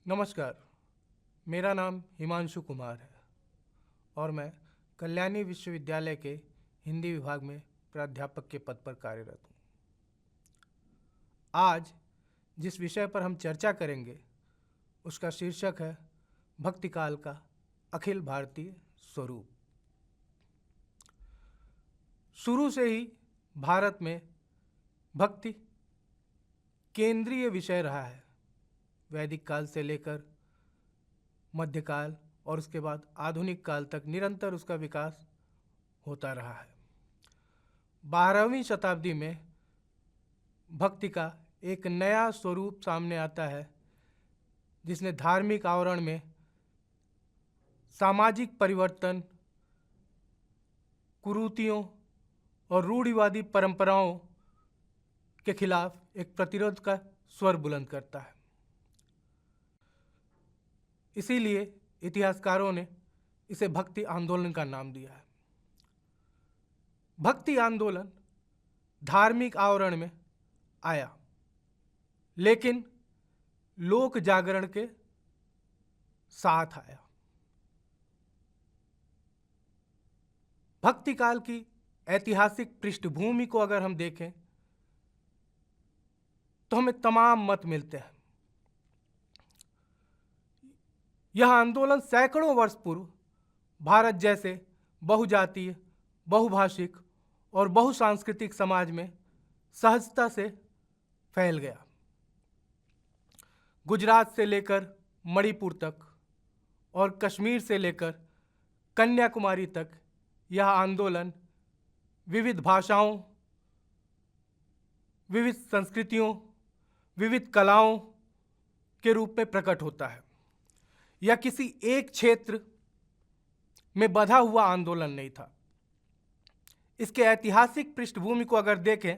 नमस्कार। मेरा नाम हिमांशु कुमार है और मैं कल्याणी विश्वविद्यालय के हिंदी विभाग में प्राध्यापक के पद पर कार्यरत हूँ। आज जिस विषय पर हम चर्चा करेंगे उसका शीर्षक है भक्ति काल का अखिल भारतीय स्वरूप। शुरू से ही भारत में भक्ति केंद्रीय विषय रहा है। वैदिक काल से लेकर मध्यकाल और उसके बाद आधुनिक काल तक निरंतर उसका विकास होता रहा है। 12वीं शताब्दी में भक्ति का एक नया स्वरूप सामने आता है जिसने धार्मिक आवरण में सामाजिक परिवर्तन, कुरीतियों और रूढ़िवादी परंपराओं के खिलाफ एक प्रतिरोध का स्वर बुलंद करता है। इसीलिए इतिहासकारों ने इसे भक्ति आंदोलन का नाम दिया है। भक्ति आंदोलन धार्मिक आवरण में आया, लेकिन लोक जागरण के साथ आया। भक्ति काल की ऐतिहासिक पृष्ठभूमि को अगर हम देखें तो हमें तमाम मत मिलते हैं। यह आंदोलन सैकड़ों वर्ष पूर्व भारत जैसे बहुजातीय, बहुभाषिक और बहुसांस्कृतिक समाज में सहजता से फैल गया। गुजरात से लेकर मणिपुर तक और कश्मीर से लेकर कन्याकुमारी तक यह आंदोलन विविध भाषाओं, विविध संस्कृतियों, विविध कलाओं के रूप में प्रकट होता है। यह किसी एक क्षेत्र में बंधा हुआ आंदोलन नहीं था। इसके ऐतिहासिक पृष्ठभूमि को अगर देखें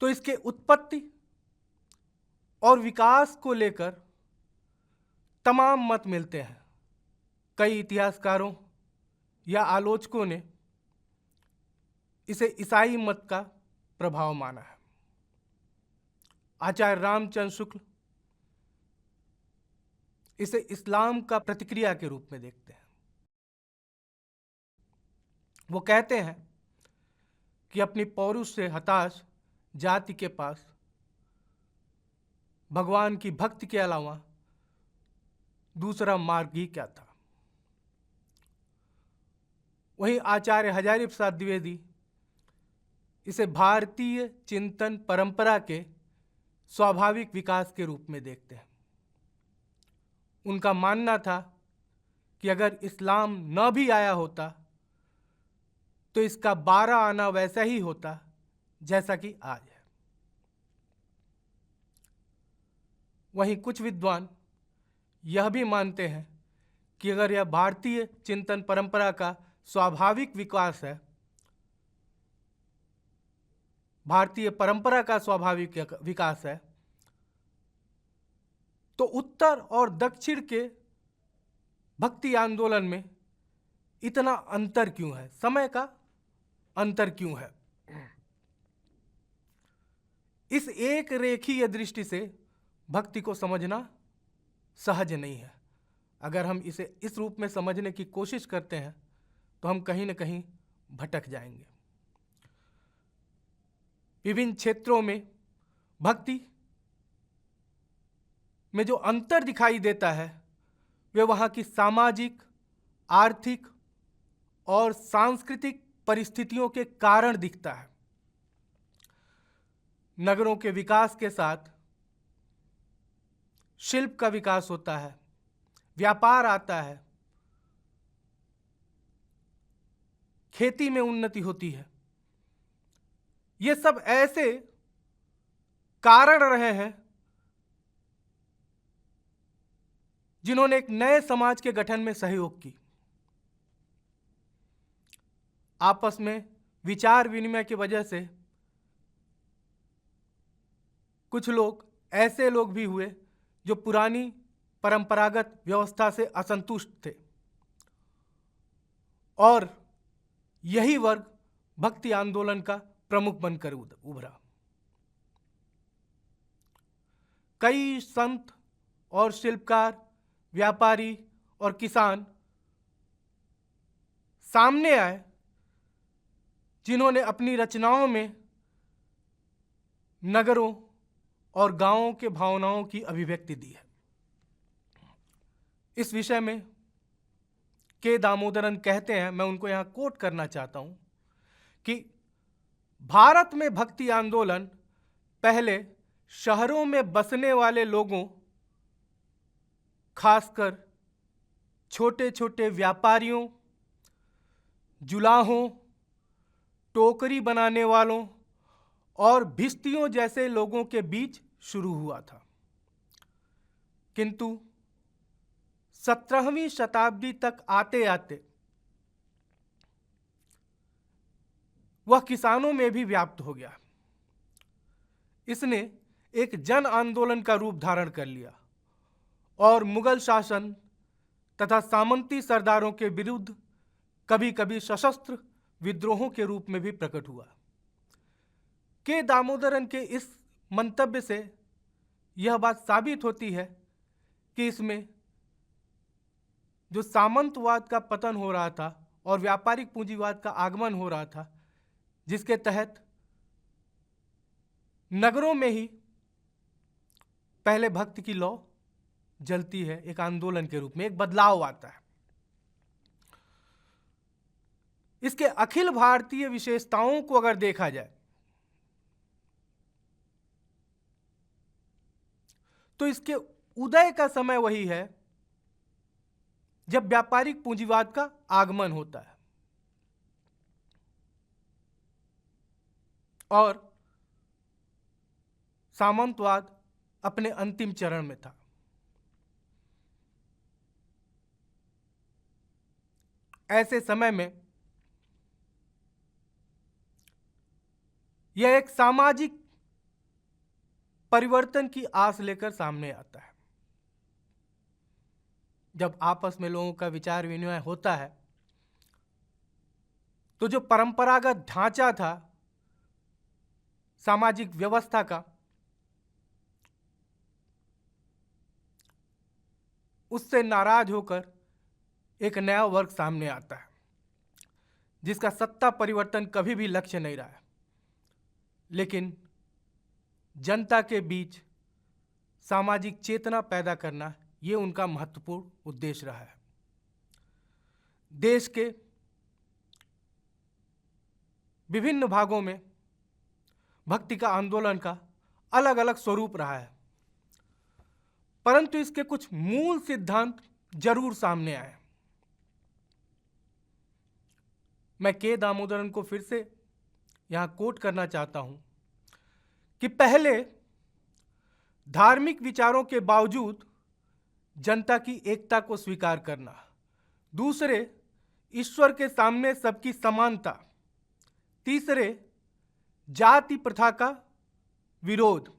तो इसके उत्पत्ति और विकास को लेकर तमाम मत मिलते हैं। कई इतिहासकारों या आलोचकों ने इसे ईसाई मत का प्रभाव माना है। आचार्य रामचंद्र शुक्ल इसे इस्लाम का प्रतिक्रिया के रूप में देखते हैं। वो कहते हैं कि अपनी पौरुष से हताश जाति के पास भगवान की भक्ति के अलावा दूसरा मार्ग ही क्या था। वहीं आचार्य हजारी प्रसाद द्विवेदी इसे भारतीय चिंतन परंपरा के स्वाभाविक विकास के रूप में देखते हैं। उनका मानना था कि अगर इस्लाम न भी आया होता तो इसका 12 आना वैसा ही होता जैसा कि आज है। वहीं कुछ विद्वान यह भी मानते हैं कि अगर यह भारतीय चिंतन परंपरा का स्वाभाविक विकास है, भारतीय परंपरा का स्वाभाविक विकास है, तो उत्तर और दक्षिण के भक्ति आंदोलन में इतना अंतर क्यों है, समय का अंतर क्यों है। इस एक रेखीय दृष्टि से भक्ति को समझना सहज नहीं है। अगर हम इसे इस रूप में समझने की कोशिश करते हैं तो हम कहीं न कहीं भटक जाएंगे। विभिन्न क्षेत्रों में भक्ति में जो अंतर दिखाई देता है वे वहाँ की सामाजिक, आर्थिक और सांस्कृतिक परिस्थितियों के कारण दिखता है। नगरों के विकास के साथ शिल्प का विकास होता है, व्यापार आता है, खेती में उन्नति होती है। ये सब ऐसे कारण रहे हैं जिन्होंने एक नए समाज के गठन में सहयोग की। आपस में विचार विनिमय की वजह से कुछ लोग ऐसे लोग भी हुए जो पुरानी परंपरागत व्यवस्था से असंतुष्ट थे और यही वर्ग भक्ति आंदोलन का प्रमुख बनकर उभरा। कई संत और शिल्पकार, व्यापारी और किसान सामने आए, जिन्होंने अपनी रचनाओं में नगरों और गांवों के भावनाओं की अभिव्यक्ति दी है। इस विषय में के दामोदरन कहते हैं, मैं उनको यहाँ कोट करना चाहता हूँ कि भारत में भक्ति आंदोलन पहले शहरों में बसने वाले लोगों, खासकर छोटे छोटे व्यापारियों, जुलाहों, टोकरी बनाने वालों और भिस्तियों जैसे लोगों के बीच शुरू हुआ था, किंतु 17वीं शताब्दी तक आते आते वह किसानों में भी व्याप्त हो गया। इसने एक जन आंदोलन का रूप धारण कर लिया और मुगल शासन तथा सामंती सरदारों के विरुद्ध कभी कभी सशस्त्र विद्रोहों के रूप में भी प्रकट हुआ। के दामोदरन के इस मंतव्य से यह बात साबित होती है कि इसमें जो सामंतवाद का पतन हो रहा था और व्यापारिक पूंजीवाद का आगमन हो रहा था, जिसके तहत नगरों में ही पहले भक्ति की लौ जलती है, एक आंदोलन के रूप में एक बदलाव आता है। इसके अखिल भारतीय विशेषताओं को अगर देखा जाए तो इसके उदय का समय वही है जब व्यापारिक पूंजीवाद का आगमन होता है और सामंतवाद अपने अंतिम चरण में था। ऐसे समय में यह एक सामाजिक परिवर्तन की आस लेकर सामने आता है। जब आपस में लोगों का विचार विनिमय होता है तो जो परंपरागत ढांचा था सामाजिक व्यवस्था का, उससे नाराज होकर एक नया वर्ग सामने आता है जिसका सत्ता परिवर्तन कभी भी लक्ष्य नहीं रहा है, लेकिन जनता के बीच सामाजिक चेतना पैदा करना ये उनका महत्वपूर्ण उद्देश्य रहा है। देश के विभिन्न भागों में भक्ति का आंदोलन का अलग अलग स्वरूप रहा है, परंतु इसके कुछ मूल सिद्धांत जरूर सामने आए। मैं के दामोदरन को फिर से यहां कोट करना चाहता हूं कि पहले धार्मिक विचारों के बावजूद जनता की एकता को स्वीकार करना, दूसरे ईश्वर के सामने सबकी समानता, तीसरे जाति प्रथा का विरोध,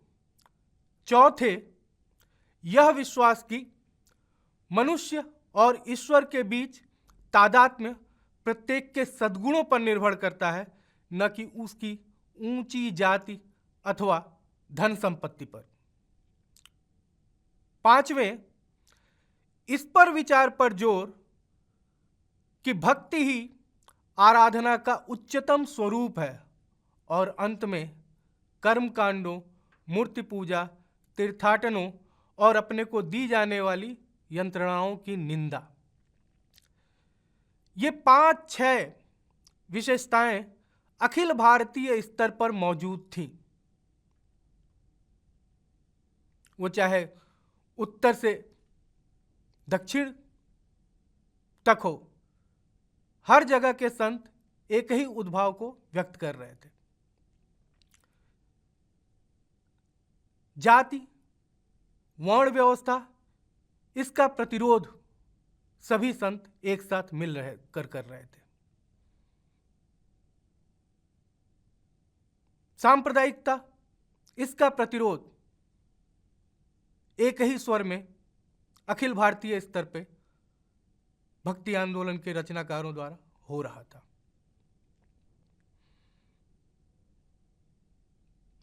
चौथे यह विश्वास कि मनुष्य और ईश्वर के बीच तादात्म्य प्रत्येक के सद्गुणों पर निर्भर करता है, न कि उसकी ऊंची जाति अथवा धन संपत्ति पर। पांचवें, इस पर विचार पर जोर कि भक्ति ही आराधना का उच्चतम स्वरूप है, और अंत में कर्म कांडों, मूर्ति पूजा, तीर्थाटनों और अपने को दी जाने वाली यंत्रणाओं की निंदा। ये 5-6 विशेषताएं अखिल भारतीय स्तर पर मौजूद थीं। वो चाहे उत्तर से दक्षिण तक हो, हर जगह के संत एक ही उद्भाव को व्यक्त कर रहे थे। जाति, वर्ण व्यवस्था, इसका प्रतिरोध सभी संत एक साथ मिल कर रहे थे। सांप्रदायिकता, इसका प्रतिरोध एक ही स्वर में अखिल भारतीय स्तर पे भक्ति आंदोलन के रचनाकारों द्वारा हो रहा था।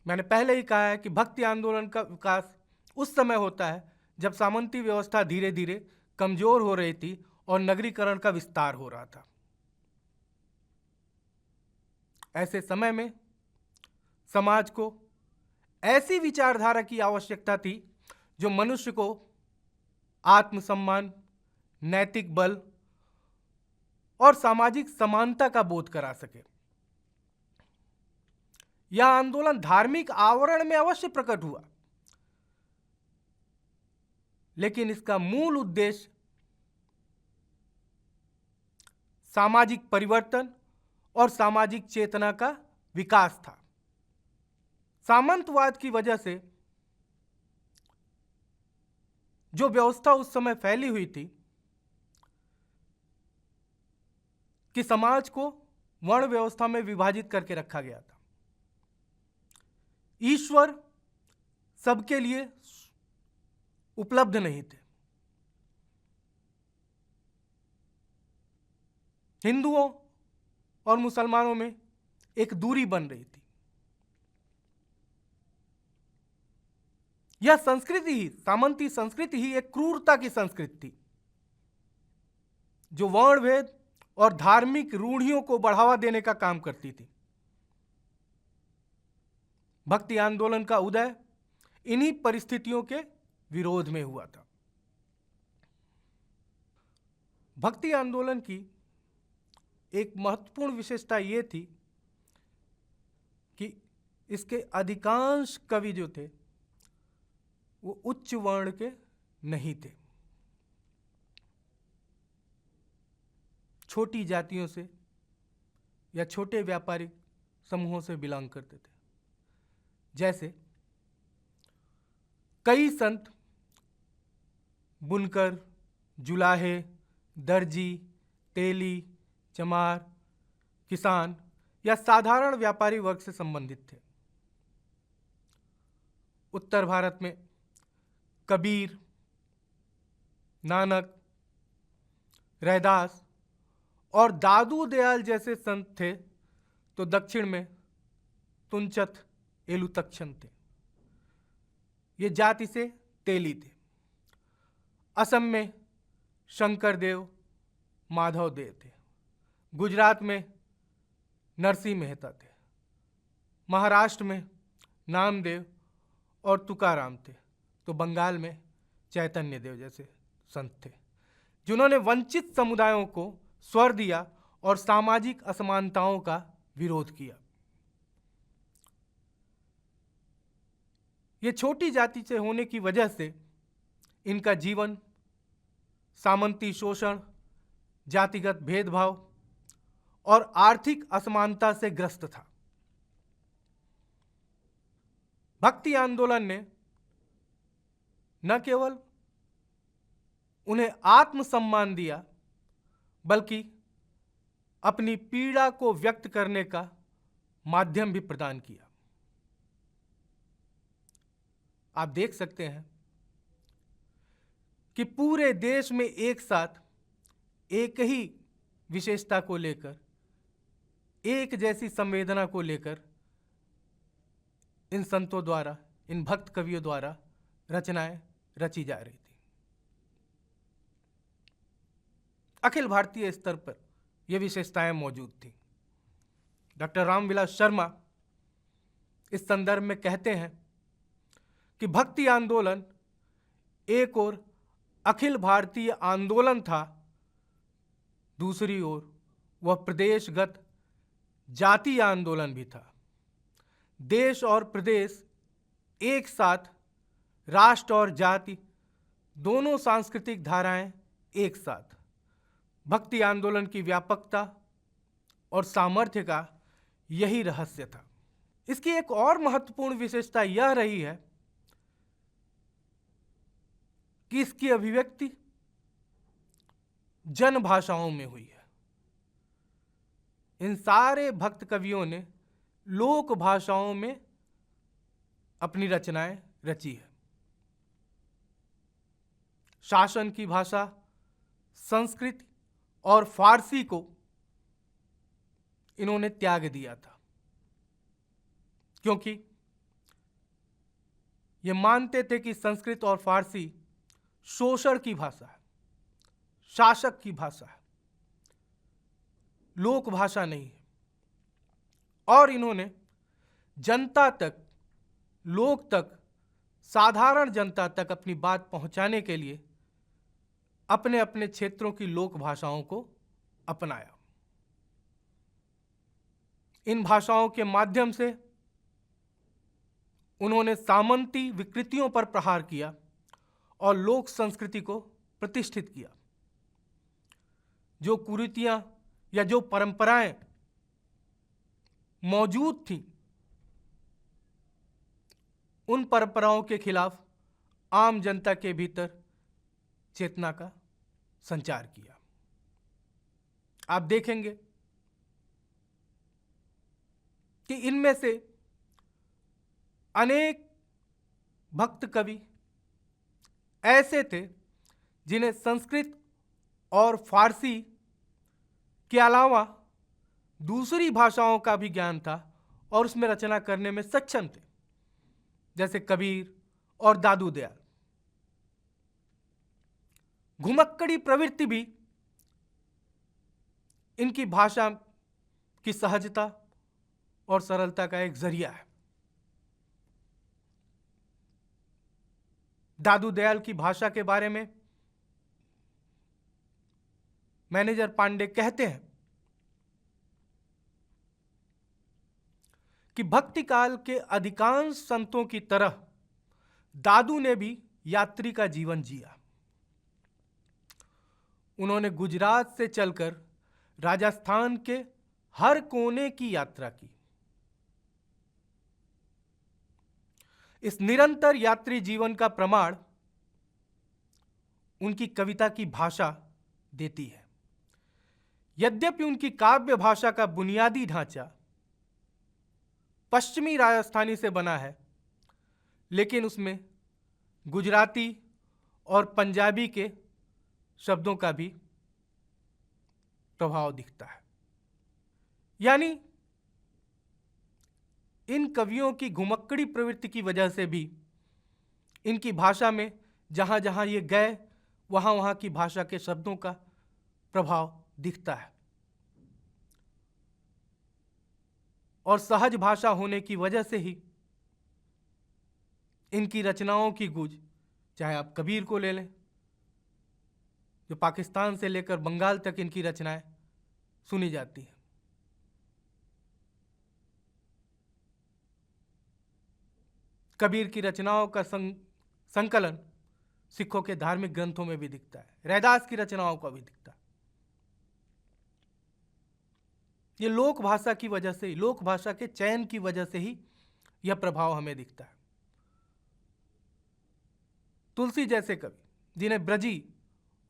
मैंने पहले ही कहा है कि भक्ति आंदोलन का विकास उस समय होता है जब सामंती व्यवस्था धीरे धीरे कमजोर हो रही थी और नगरीकरण का विस्तार हो रहा था। ऐसे समय में समाज को ऐसी विचारधारा की आवश्यकता थी जो मनुष्य को आत्मसम्मान, नैतिक बल और सामाजिक समानता का बोध करा सके। यह आंदोलन धार्मिक आवरण में अवश्य प्रकट हुआ, लेकिन इसका मूल उद्देश्य सामाजिक परिवर्तन और सामाजिक चेतना का विकास था। सामंतवाद की वजह से जो व्यवस्था उस समय फैली हुई थी कि समाज को वर्ण व्यवस्था में विभाजित करके रखा गया था। ईश्वर सबके लिए उपलब्ध नहीं थे। हिंदुओं और मुसलमानों में एक दूरी बन रही थी। यह संस्कृति ही, सामंती संस्कृति ही एक क्रूरता की संस्कृति थी जो वर्णभेद और धार्मिक रूढ़ियों को बढ़ावा देने का काम करती थी। भक्ति आंदोलन का उदय इन्हीं परिस्थितियों के विरोध में हुआ था। भक्ति आंदोलन की एक महत्वपूर्ण विशेषता यह थी कि इसके अधिकांश कवि जो थे वो उच्च वर्ण के नहीं थे, छोटी जातियों से या छोटे व्यापारिक समूहों से बिलोंग करते थे। जैसे कई संत बुनकर, जुलाहे, दर्जी, तेली, चमार, किसान या साधारण व्यापारी वर्ग से संबंधित थे। उत्तर भारत में कबीर, नानक, रैदास और दादू दयाल जैसे संत थे, तो दक्षिण में तुंचत, एलुतक्षण थे। ये जाति से तेली थे। असम में शंकरदेव, माधवदेव थे। गुजरात में नरसिंह मेहता थे। महाराष्ट्र में नामदेव और तुकाराम थे। तो बंगाल में चैतन्य देव जैसे संत थे, जिन्होंने वंचित समुदायों को स्वर दिया और सामाजिक असमानताओं का विरोध किया। ये छोटी जाति से होने की वजह से इनका जीवन सामंती शोषण, जातिगत भेदभाव और आर्थिक असमानता से ग्रस्त था। भक्ति आंदोलन ने न केवल उन्हें आत्मसम्मान दिया, बल्कि अपनी पीड़ा को व्यक्त करने का माध्यम भी प्रदान किया। आप देख सकते हैं कि पूरे देश में एक साथ एक ही विशेषता को लेकर, एक जैसी संवेदना को लेकर इन संतों द्वारा, इन भक्त कवियों द्वारा रचनाएं रची जा रही थी। अखिल भारतीय स्तर पर यह विशेषताएं मौजूद थी। डॉक्टर रामविलास शर्मा इस संदर्भ में कहते हैं कि भक्ति आंदोलन एक ओर अखिल भारतीय आंदोलन था, दूसरी ओर वह प्रदेशगत जातीय आंदोलन भी था। देश और प्रदेश एक साथ, राष्ट्र और जाति दोनों सांस्कृतिक धाराएं एक साथ। भक्ति आंदोलन की व्यापकता और सामर्थ्य का यही रहस्य था। इसकी एक और महत्वपूर्ण विशेषता यह रही है कि इसकी अभिव्यक्ति जन भाषाओं में हुई है। इन सारे भक्त कवियों ने लोक भाषाओं में अपनी रचनाएं रची है। शासन की भाषा संस्कृत और फारसी को इन्होंने त्याग दिया था, क्योंकि ये मानते थे कि संस्कृत और फारसी शोषण की भाषा है, शासक की भाषा है, लोक भाषा नहीं है। और इन्होंने जनता तक, लोक तक, साधारण जनता तक अपनी बात पहुंचाने के लिए अपने अपने क्षेत्रों की लोक भाषाओं को अपनाया। इन भाषाओं के माध्यम से उन्होंने सामंती विकृतियों पर प्रहार किया और लोक संस्कृति को प्रतिष्ठित किया। जो कुरीतियां या जो परंपराएं मौजूद थीं, उन परंपराओं के खिलाफ आम जनता के भीतर चेतना का संचार किया। आप देखेंगे कि इनमें से अनेक भक्त कवि ऐसे थे जिन्हें संस्कृत और फारसी के अलावा दूसरी भाषाओं का भी ज्ञान था और उसमें रचना करने में सक्षम थे, जैसे कबीर और दादू दयाल। घुमक्कड़ी प्रवृत्ति भी इनकी भाषा की सहजता और सरलता का एक जरिया है। दादू दयाल की भाषा के बारे में मैनेजर पांडे कहते हैं कि भक्ति काल के अधिकांश संतों की तरह दादू ने भी यात्री का जीवन जिया। उन्होंने गुजरात से चलकर राजस्थान के हर कोने की यात्रा की। इस निरंतर यात्री जीवन का प्रमाण उनकी कविता की भाषा देती है। यद्यपि उनकी काव्य भाषा का बुनियादी ढांचा पश्चिमी राजस्थानी से बना है, लेकिन उसमें गुजराती और पंजाबी के शब्दों का भी प्रभाव दिखता है। यानी इन कवियों की घुमक्कड़ी प्रवृत्ति की वजह से भी इनकी भाषा में जहां जहां ये गए वहां वहां की भाषा के शब्दों का प्रभाव दिखता है। और सहज भाषा होने की वजह से ही इनकी रचनाओं की गूंज, चाहे आप कबीर को ले लें, जो पाकिस्तान से लेकर बंगाल तक इनकी रचनाएं सुनी जाती हैं। कबीर की रचनाओं का संकलन सिखों के धार्मिक ग्रंथों में भी दिखता है, रैदास की रचनाओं का भी दिखता है। ये लोक भाषा की वजह से ही, लोक भाषा के चयन की वजह से ही यह प्रभाव हमें दिखता है। तुलसी जैसे कवि जिन्हें ब्रजी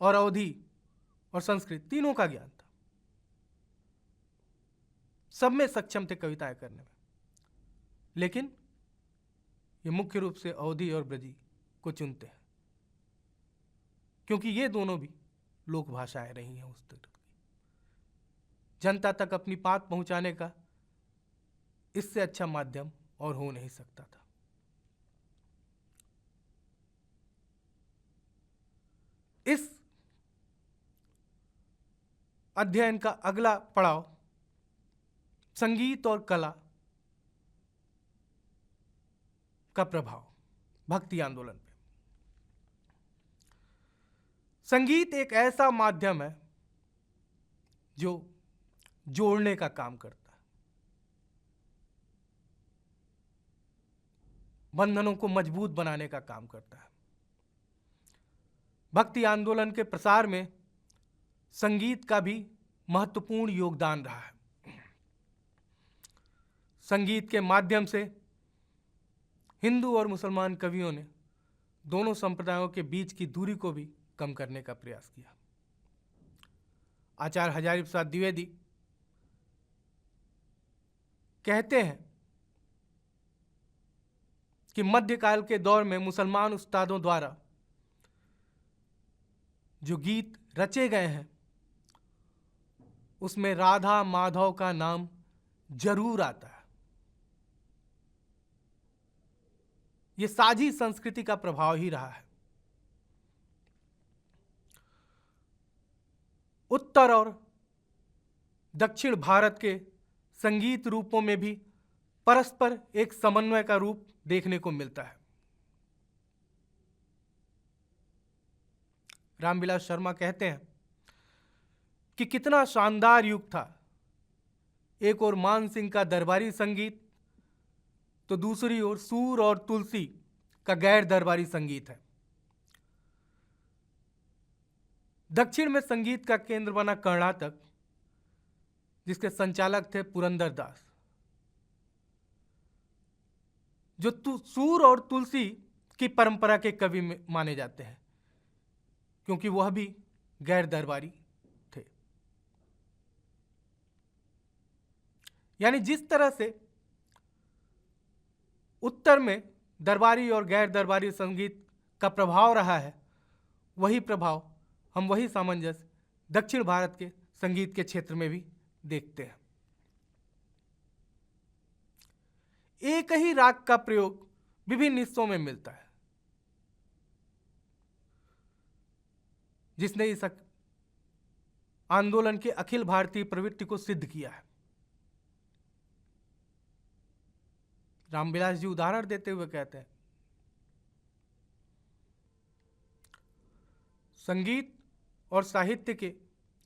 और अवधी और संस्कृत तीनों का ज्ञान था, सब में सक्षम थे कविताएं करने में, लेकिन ये मुख्य रूप से अवधी और ब्रजी को चुनते हैं क्योंकि ये दोनों भी लोक भाषाएं रही हैं। उस तरह की जनता तक अपनी बात पहुंचाने का इससे अच्छा माध्यम और हो नहीं सकता था। इस अध्ययन का अगला पड़ाव संगीत और कला का प्रभाव भक्ति आंदोलन पे। संगीत एक ऐसा माध्यम है जो जोड़ने का काम करता है, बंधनों को मजबूत बनाने का काम करता है। भक्ति आंदोलन के प्रसार में संगीत का भी महत्वपूर्ण योगदान रहा है। संगीत के माध्यम से हिंदू और मुसलमान कवियों ने दोनों संप्रदायों के बीच की दूरी को भी कम करने का प्रयास किया। आचार्य हजारी प्रसाद द्विवेदी कहते हैं कि मध्यकाल के दौर में मुसलमान उस्तादों द्वारा जो गीत रचे गए हैं उसमें राधा माधव का नाम जरूर आता है। यह साझी संस्कृति का प्रभाव ही रहा है। उत्तर और दक्षिण भारत के संगीत रूपों में भी परस्पर एक समन्वय का रूप देखने को मिलता है। रामविलास शर्मा कहते हैं कि कितना शानदार युग था। एक ओर मान सिंह का दरबारी संगीत तो दूसरी ओर सूर और तुलसी का गैर दरबारी संगीत है। दक्षिण में संगीत का केंद्र बना कर्नाटक, जिसके संचालक थे पुरंदर दास, जो सूर और तुलसी की परंपरा के कवि में माने जाते हैं, क्योंकि वह भी गैर दरबारी थे। यानी जिस तरह से उत्तर में दरबारी और गैर दरबारी संगीत का प्रभाव रहा है, वही प्रभाव हम वही सामंजस्य दक्षिण भारत के संगीत के क्षेत्र में भी देखते हैं। एक ही राग का प्रयोग विभिन्न हिस्सों में मिलता है, जिसने इस आंदोलन के अखिल भारतीय प्रवृत्ति को सिद्ध किया है। रामविलास जी उदाहरण देते हुए कहते हैं, संगीत और साहित्य के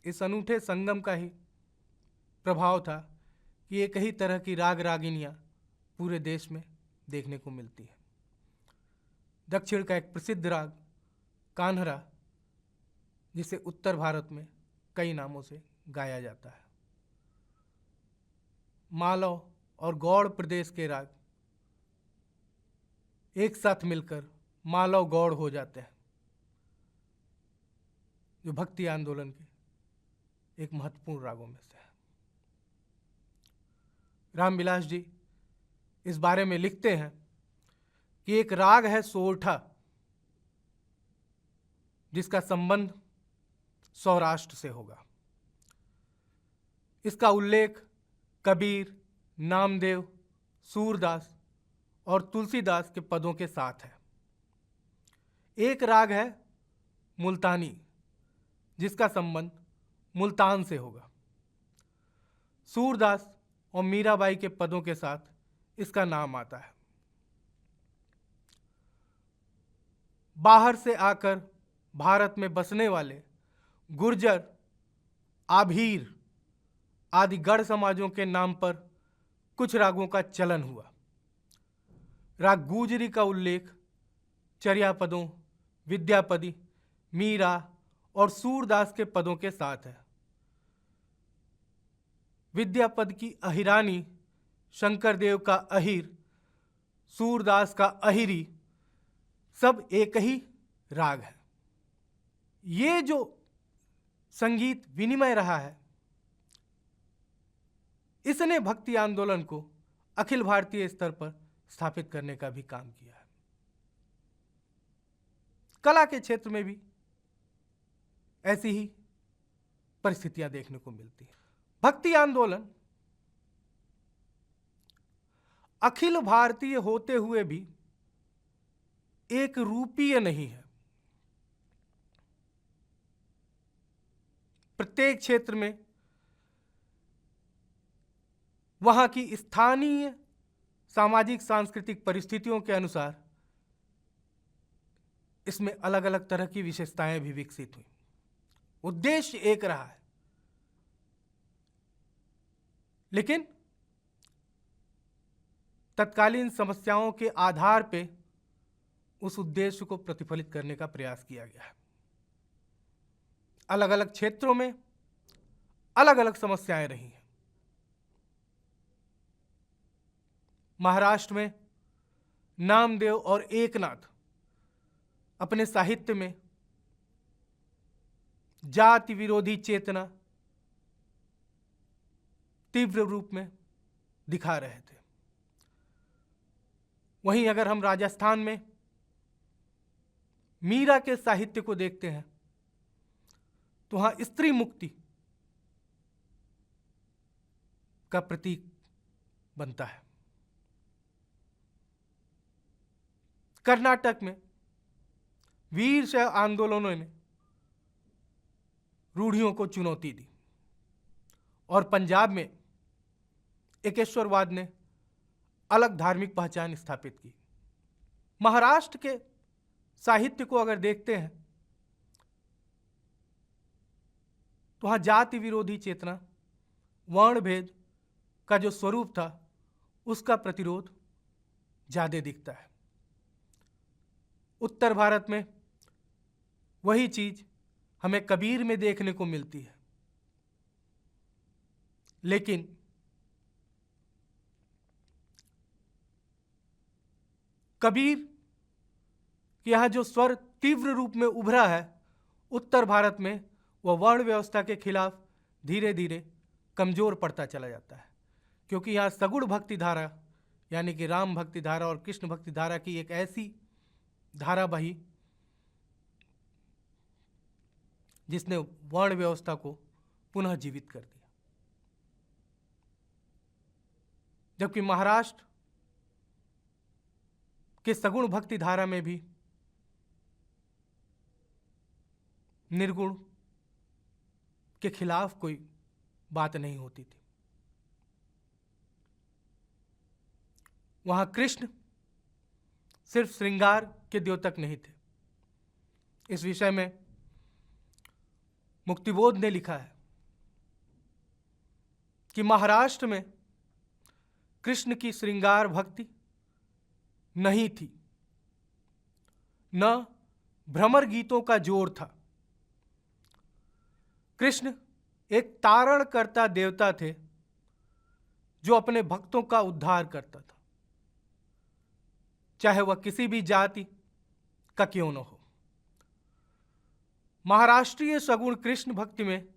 इस अनूठे संगम का ही प्रभाव था कि एक ही तरह की राग रागिनियां पूरे देश में देखने को मिलती है। दक्षिण का एक प्रसिद्ध राग कान्हरा, जिसे उत्तर भारत में कई नामों से गाया जाता है। मालव और गौड़ प्रदेश के राग एक साथ मिलकर मालव गौड़ हो जाते हैं, जो भक्ति आंदोलन के एक महत्वपूर्ण रागों में से है। रामविलास जी इस बारे में लिखते हैं कि एक राग है सोरठा, जिसका संबंध सौराष्ट्र से होगा। इसका उल्लेख कबीर, नामदेव, सूरदास और तुलसीदास के पदों के साथ है। एक राग है मुल्तानी, जिसका संबंध मुल्तान से होगा। सूरदास और मीराबाई के पदों के साथ इसका नाम आता है। बाहर से आकर भारत में बसने वाले गुर्जर, आभीर आदि गढ़ समाजों के नाम पर कुछ रागों का चलन हुआ। राग गुजरी का उल्लेख चर्यापदों, विद्यापदी, मीरा और सूरदास के पदों के साथ है। विद्यापद की अहिरानी, शंकरदेव का अहिर, सूरदास का अहिरी सब एक ही राग है। ये जो संगीत विनिमय रहा है, इसने भक्ति आंदोलन को अखिल भारतीय स्तर पर स्थापित करने का भी काम किया है। कला के क्षेत्र में भी ऐसी ही परिस्थितियां देखने को मिलती हैं। भक्ति आंदोलन अखिल भारतीय होते हुए भी एक रूपीय नहीं है। प्रत्येक क्षेत्र में वहां की स्थानीय सामाजिक सांस्कृतिक परिस्थितियों के अनुसार इसमें अलग अलग तरह की विशेषताएं भी विकसित हुई। उद्देश्य एक रहा है, लेकिन तत्कालीन समस्याओं के आधार पे उस उद्देश्य को प्रतिफलित करने का प्रयास किया गया है। अलग अलग क्षेत्रों में अलग अलग समस्याएं रही हैं। महाराष्ट्र में नामदेव और एकनाथ अपने साहित्य में जाति विरोधी चेतना तीव्र रूप में दिखा रहे थे। वहीं अगर हम राजस्थान में मीरा के साहित्य को देखते हैं तो वहां स्त्री मुक्ति का प्रतीक बनता है। कर्नाटक में वीर शैव आंदोलनों ने रूढ़ियों को चुनौती दी और पंजाब में एकेश्वरवाद ने अलग धार्मिक पहचान स्थापित की। महाराष्ट्र के साहित्य को अगर देखते हैं तो वहाँ जाति विरोधी चेतना, वर्ण भेद का जो स्वरूप था उसका प्रतिरोध ज़्यादा दिखता है। उत्तर भारत में वही चीज हमें कबीर में देखने को मिलती है, लेकिन कबीर के यहाँ जो स्वर तीव्र रूप में उभरा है उत्तर भारत में, वह वर्ण व्यवस्था के खिलाफ धीरे धीरे कमजोर पड़ता चला जाता है, क्योंकि यहाँ सगुण भक्ति धारा यानी कि राम भक्ति धारा और कृष्ण भक्ति धारा की एक ऐसी धारा बही जिसने वर्ण व्यवस्था को पुनः जीवित कर दिया। जबकि महाराष्ट्र के सगुण भक्ति धारा में भी निर्गुण के खिलाफ कोई बात नहीं होती थी। वहां कृष्ण सिर्फ श्रृंगार के द्योतक नहीं थे। इस विषय में मुक्तिबोध ने लिखा है कि महाराष्ट्र में कृष्ण की श्रृंगार भक्ति नहीं थी, न भ्रमर गीतों का जोर था। कृष्ण एक तारण करता देवता थे जो अपने भक्तों का उद्धार करता था, चाहे वह किसी भी जाति का क्यों न हो। महाराष्ट्रीय सगुण कृष्ण भक्ति में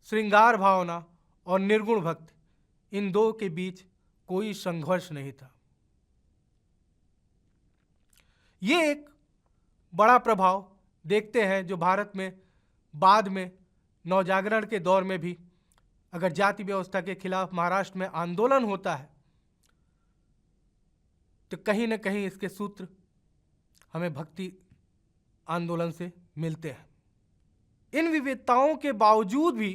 श्रृंगार भावना और निर्गुण भक्ति इन दो के बीच कोई संघर्ष नहीं था। ये एक बड़ा प्रभाव देखते हैं जो भारत में बाद में नवजागरण के दौर में भी अगर जाति व्यवस्था के खिलाफ महाराष्ट्र में आंदोलन होता है तो कहीं न कहीं इसके सूत्र हमें भक्ति आंदोलन से मिलते हैं। इन विविधताओं के बावजूद भी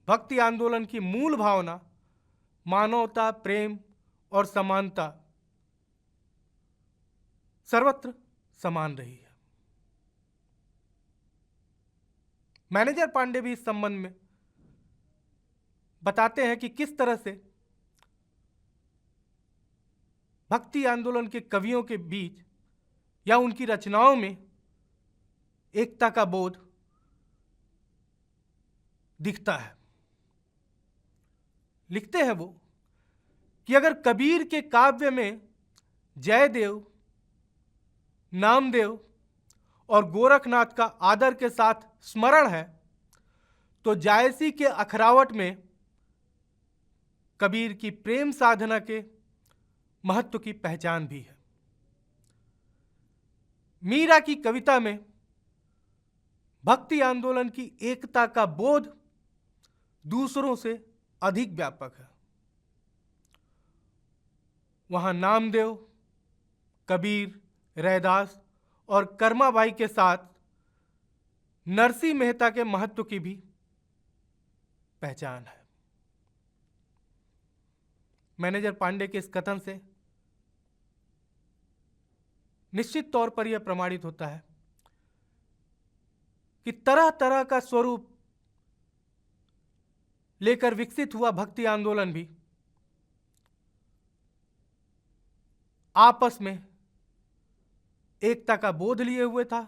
भक्ति आंदोलन की मूल भावना मानवता, प्रेम और समानता सर्वत्र समान रही है। मैनेजर पांडे भी इस संबंध में बताते हैं कि किस तरह से भक्ति आंदोलन के कवियों के बीच या उनकी रचनाओं में एकता का बोध दिखता है। लिखते हैं वो कि अगर कबीर के काव्य में जयदेव, नामदेव और गोरखनाथ का आदर के साथ स्मरण है तो जायसी के अखरावट में कबीर की प्रेम साधना के महत्व की पहचान भी है। मीरा की कविता में भक्ति आंदोलन की एकता का बोध दूसरों से अधिक व्यापक है। वहां नामदेव, कबीर, रैदास और कर्माबाई के साथ नरसिंह मेहता के महत्व की भी पहचान है। मैनेजर पांडे के इस कथन से निश्चित तौर पर यह प्रमाणित होता है कि तरह तरह का स्वरूप लेकर विकसित हुआ भक्ति आंदोलन भी आपस में एकता का बोध लिए हुए था।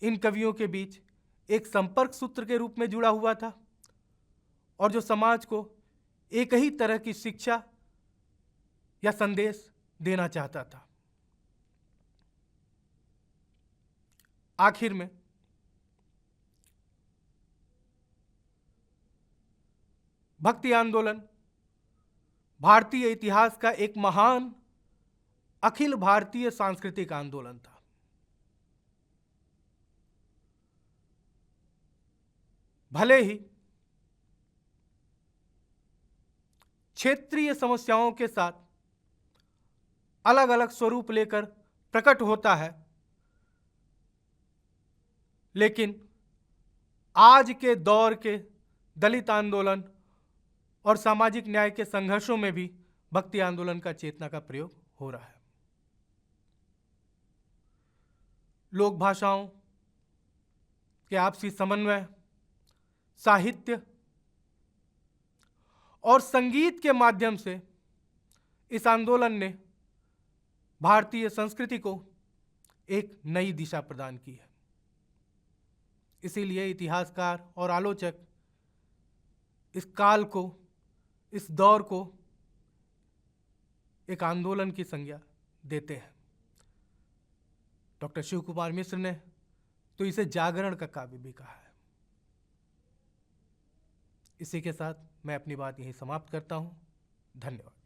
इन कवियों के बीच एक संपर्क सूत्र के रूप में जुड़ा हुआ था और जो समाज को एक ही तरह की शिक्षा या संदेश देना चाहता था। आखिर में भक्ति आंदोलन भारतीय इतिहास का एक महान अखिल भारतीय सांस्कृतिक आंदोलन था। भले ही क्षेत्रीय समस्याओं के साथ अलग अलग स्वरूप लेकर प्रकट होता है, लेकिन आज के दौर के दलित आंदोलन और सामाजिक न्याय के संघर्षों में भी भक्ति आंदोलन का चेतना का प्रयोग हो रहा है। लोक भाषाओं के आपसी समन्वय, साहित्य और संगीत के माध्यम से इस आंदोलन ने भारतीय संस्कृति को एक नई दिशा प्रदान की है। इसीलिए इतिहासकार और आलोचक इस काल को, इस दौर को एक आंदोलन की संज्ञा देते हैं। डॉक्टर शिव कुमार मिश्र ने तो इसे जागरण का काव्य भी कहा है। इसी के साथ मैं अपनी बात यहीं समाप्त करता हूं। धन्यवाद।